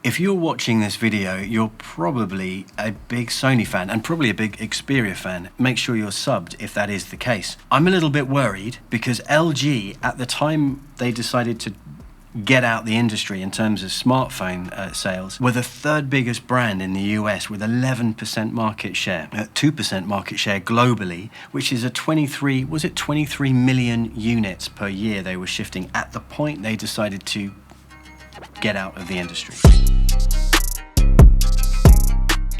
If you're watching this video, you're probably a big Sony fan and probably a big Xperia fan. Make sure you're subbed if that is the case. I'm a little bit worried because LG, at the time they decided to get out the industry in terms of smartphone sales, were the third biggest brand in the US with 11% market share, 2% market share globally, which is a 23 million units per year they were shifting at the point they decided to get out of the industry.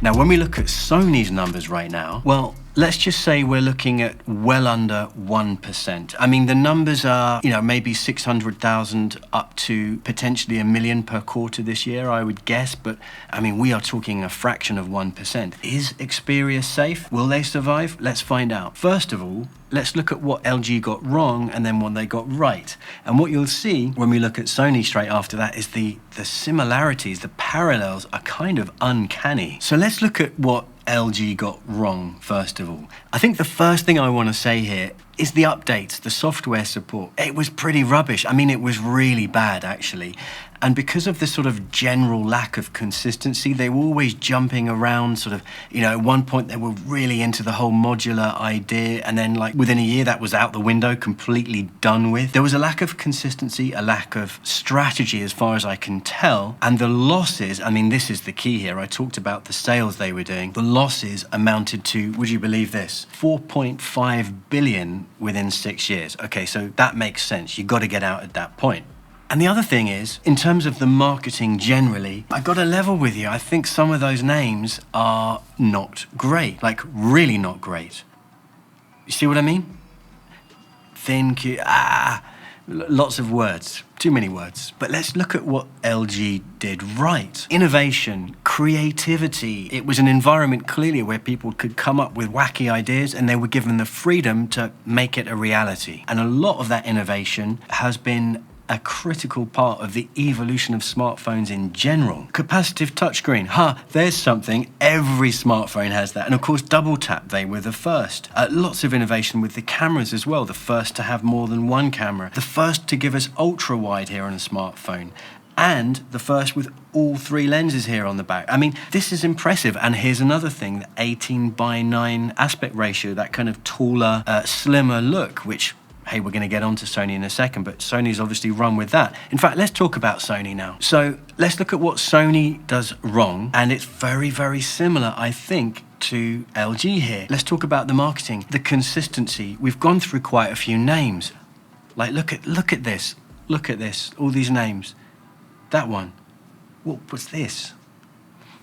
Now, when we look at Sony's numbers right now, well, let's just say we're looking at well under 1%. I mean, the numbers are, maybe 600,000 up to potentially 1 million per quarter this year, I would guess. But I mean, we are talking a fraction of 1%. Is Xperia safe? Will they survive? Let's find out. First of all, let's look at what LG got wrong and then what they got right. And what you'll see when we look at Sony straight after that is the similarities, the parallels are kind of uncanny. So let's look at what LG got wrong, first of all. I think the first thing I want to say here is the updates, the software support. It was pretty rubbish. I mean, it was really bad, actually. And because of the sort of general lack of consistency, they were always jumping around sort of, at one point they were really into the whole modular idea. And then like within a year that was out the window, completely done with. There was a lack of consistency, a lack of strategy as far as I can tell. And the losses, I mean, this is the key here. I talked about the sales they were doing. The losses amounted to, would you believe this? 4.5 billion within 6 years. Okay, so that makes sense. You've got to get out at that point. And the other thing is, in terms of the marketing generally, I got to level with you. I think some of those names are not great, like really not great. You see what I mean? Thin, cute, lots of words, too many words. But let's look at what LG did right. Innovation, creativity. It was an environment clearly where people could come up with wacky ideas and they were given the freedom to make it a reality. And a lot of that innovation has been a critical part of the evolution of smartphones in general. Capacitive touchscreen, there's something. Every smartphone has that. And of course, double tap, they were the first. Lots of innovation with the cameras as well. The first to have more than one camera. The first to give us ultra wide here on a smartphone. And the first with all 3 lenses here on the back. I mean, this is impressive. And here's another thing, the 18:9 aspect ratio, that kind of taller, slimmer look, which, hey, we're going to get onto Sony in a second, but Sony's obviously run with that. In fact, let's talk about Sony now. So let's look at what Sony does wrong, and it's very, very similar, I think, to LG here. Let's talk about the marketing, the consistency. We've gone through quite a few names. Like, look at this, all these names. That one, what's this?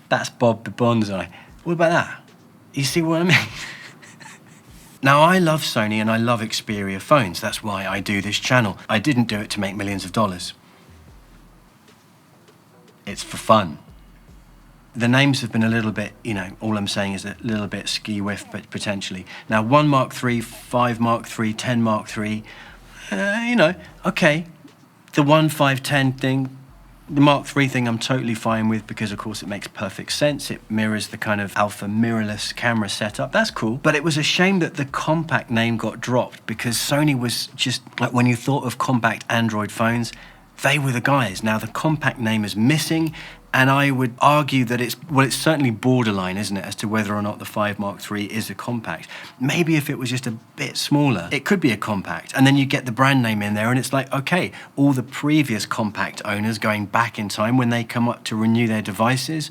That's Bob the Bonsai. What about that? You see what I mean? Now, I love Sony and I love Xperia phones. That's why I do this channel. I didn't do it to make millions of dollars. It's for fun. The names have been a little bit, all I'm saying is a little bit ski-whiff, but potentially. Now, 1 Mark III, 5 Mark III, 10 Mark III, okay. The 1, 5, 10 thing, the Mark III thing I'm totally fine with because, of course, it makes perfect sense. It mirrors the kind of alpha mirrorless camera setup. That's cool. But it was a shame that the compact name got dropped because Sony was just, like when you thought of compact Android phones, they were the guys. Now, the compact name is missing, and I would argue that it's certainly borderline, isn't it, as to whether or not the 5 Mark III is a compact. Maybe if it was just a bit smaller, it could be a compact. And then you get the brand name in there, and it's like, okay, all the previous compact owners going back in time, when they come up to renew their devices,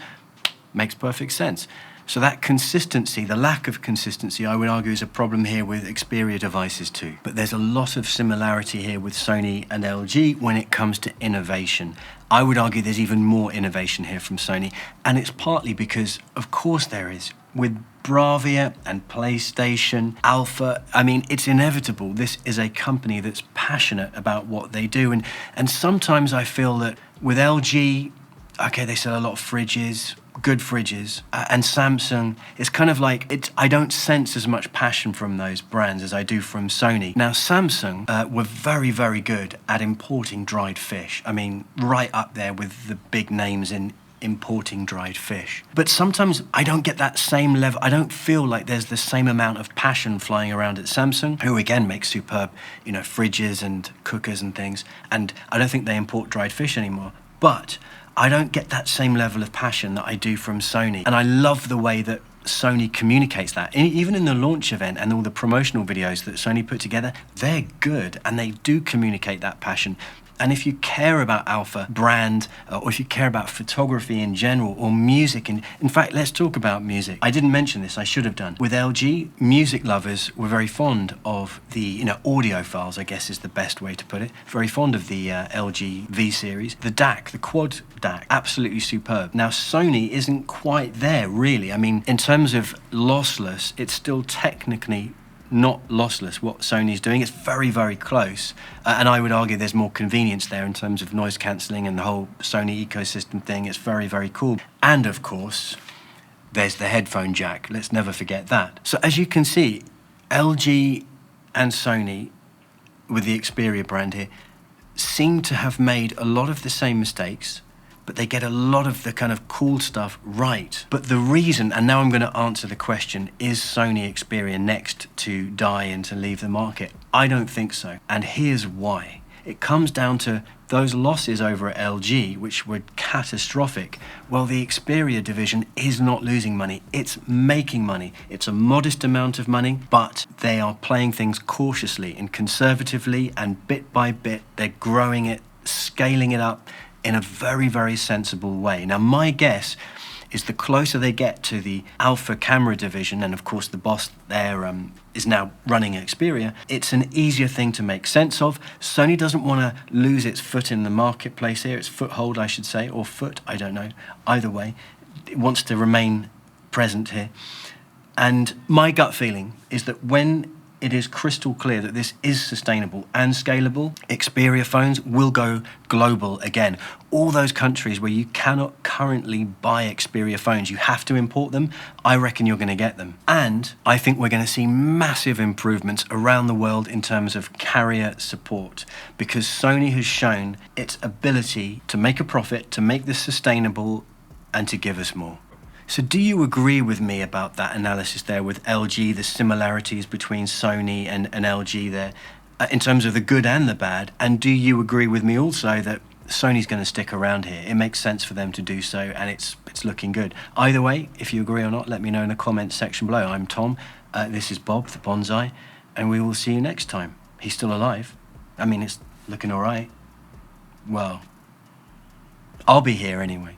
makes perfect sense. So that consistency, the lack of consistency, I would argue is a problem here with Xperia devices too. But there's a lot of similarity here with Sony and LG when it comes to innovation. I would argue there's even more innovation here from Sony, and it's partly because, of course there is. With Bravia and PlayStation, Alpha, I mean, it's inevitable. This is a company that's passionate about what they do, and sometimes I feel that with LG, okay, they sell a lot of fridges, good fridges, and Samsung, it's kind of like, I don't sense as much passion from those brands as I do from Sony. Now, Samsung were very, very good at importing dried fish. I mean, right up there with the big names in importing dried fish. But sometimes I don't get that same level. I don't feel like there's the same amount of passion flying around at Samsung, who again make superb, fridges and cookers and things. And I don't think they import dried fish anymore. But I don't get that same level of passion that I do from Sony. And I love the way that Sony communicates that. Even in the launch event and all the promotional videos that Sony put together, they're good and they do communicate that passion. And if you care about Alpha brand, or if you care about photography in general, or music, and in fact, let's talk about music. I didn't mention this, I should have done. With LG, music lovers were very fond of the, audiophiles, I guess is the best way to put it. Very fond of the LG V series. The DAC, the quad DAC, absolutely superb. Now, Sony isn't quite there, really. I mean, in terms of lossless, it's still technically not lossless what Sony's doing. It's very, very close. And I would argue there's more convenience there in terms of noise cancelling and the whole Sony ecosystem thing. It's very, very cool. And of course, there's the headphone jack. Let's never forget that. So as you can see, LG and Sony, with the Xperia brand here, seem to have made a lot of the same mistakes, but they get a lot of the kind of cool stuff right. But the reason, and now I'm going to answer the question, is Sony Xperia next to die and to leave the market? I don't think so. And here's why. It comes down to those losses over at LG, which were catastrophic. Well, the Xperia division is not losing money. It's making money. It's a modest amount of money, but they are playing things cautiously and conservatively, and bit by bit, they're growing it, scaling it up, in a very, very sensible way. Now, my guess is the closer they get to the Alpha camera division, and of course the boss there is now running Xperia, it's an easier thing to make sense of. Sony doesn't want to lose its foot in the marketplace here, its foothold, I should say, or foot, I don't know. Either way, it wants to remain present here. And my gut feeling is that when it is crystal clear that this is sustainable and scalable, Xperia phones will go global again. All those countries where you cannot currently buy Xperia phones, you have to import them, I reckon you're going to get them. And I think we're going to see massive improvements around the world in terms of carrier support, because Sony has shown its ability to make a profit, to make this sustainable, and to give us more. So do you agree with me about that analysis there with LG, the similarities between Sony and LG there, in terms of the good and the bad? And do you agree with me also that Sony's going to stick around here? It makes sense for them to do so, and it's looking good. Either way, if you agree or not, let me know in the comments section below. I'm Tom, this is Bob, the bonsai, and we will see you next time. He's still alive. I mean, it's looking all right. Well, I'll be here anyway.